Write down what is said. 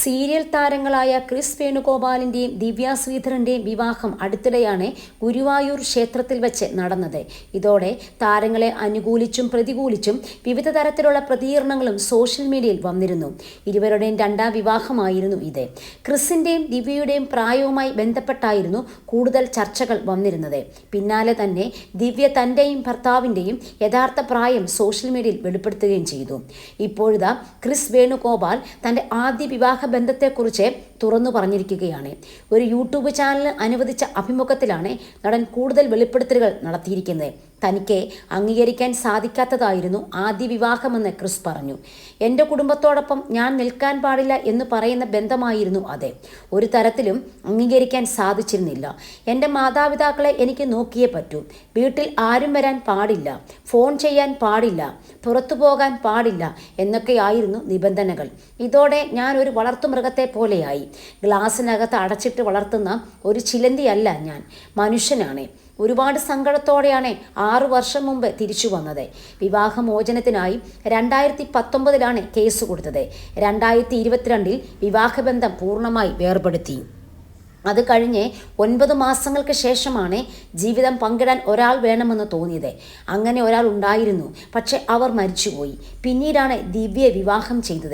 Serial താരങ്ങളായ Chris വേണുഗോപാലിൻ്റെയും ദിവ്യ ശ്രീധറിൻ്റെയും വിവാഹം അടുത്തിടെയാണ് ഗുരുവായൂർ ക്ഷേത്രത്തിൽ വെച്ച് നടന്നത്. ഇതോടെ താരങ്ങളെ അനുകൂലിച്ചും പ്രതികൂലിച്ചും വിവിധ തരത്തിലുള്ള പ്രതികരണങ്ങളും സോഷ്യൽ മീഡിയയിൽ വന്നിരുന്നു. ഇരുവരുടെയും രണ്ടാം വിവാഹമായിരുന്നു ഇത്. ക്രിസിൻ്റെയും ദിവ്യയുടെയും പ്രായവുമായി ബന്ധപ്പെട്ടായിരുന്നു കൂടുതൽ ചർച്ചകൾ വന്നിരുന്നത്. പിന്നാലെ തന്നെ ദിവ്യ തൻ്റെയും ഭർത്താവിൻ്റെയും യഥാർത്ഥ പ്രായം സോഷ്യൽ മീഡിയയിൽ വെളിപ്പെടുത്തുകയും ചെയ്തു. ഇപ്പോഴിതാ ക്രിസ് വേണുഗോപാൽ തൻ്റെ ആദ്യ വിവാഹ ബന്ധത്തെക്കുറിച്ച് തുറന്നു പറഞ്ഞിരിക്കുകയാണ്. ഒരു യൂട്യൂബ് ചാനലിന് അനുവദിച്ച അഭിമുഖത്തിലാണ് നടൻ കൂടുതൽ വെളിപ്പെടുത്തലുകൾ നടത്തിയിരിക്കുന്നത്. തനിക്ക് അംഗീകരിക്കാൻ സാധിക്കാത്തതായിരുന്നു ആദ്യ വിവാഹമെന്ന് ക്രിസ് പറഞ്ഞു. എൻ്റെ കുടുംബത്തോടൊപ്പം ഞാൻ നിൽക്കാൻ പാടില്ല എന്ന് പറയുന്ന ബന്ധമായിരുന്നു അത്. ഒരു തരത്തിലും അംഗീകരിക്കാൻ സാധിച്ചിരുന്നില്ല. എൻ്റെ മാതാപിതാക്കളെ എനിക്ക് നോക്കിയേ പറ്റൂ. വീട്ടിൽ ആരും വരാൻ പാടില്ല, ഫോൺ ചെയ്യാൻ പാടില്ല, പുറത്തു പോകാൻ പാടില്ല എന്നൊക്കെയായിരുന്നു നിബന്ധനകൾ. ഇതോടെ ഞാൻ ഒരു വളർത്തുമൃഗത്തെ പോലെയായി. ഗ്ലാസിനകത്ത് അടച്ചിട്ട് വളർത്തുന്ന ഒരു ചിലന്തിയല്ല ഞാൻ, മനുഷ്യനാണ്. ഒരുപാട് സങ്കടത്തോടെയാണ് 6 വർഷം മുമ്പ് തിരിച്ചു വന്നത്. വിവാഹമോചനത്തിനായി 2019 കേസ് കൊടുത്തത്. 2022 വിവാഹബന്ധം പൂർണ്ണമായി വേർപെടുത്തി. അത് കഴിഞ്ഞ് 9 മാസങ്ങൾക്ക് ശേഷമാണ് ജീവിതം പങ്കിടാൻ ഒരാൾ വേണമെന്ന് തോന്നിയത്. അങ്ങനെ ഒരാൾ ഉണ്ടായിരുന്നു, പക്ഷെ അവർ മരിച്ചുപോയി. പിന്നീടാണ് ദിവ്യയെ വിവാഹം ചെയ്തത്.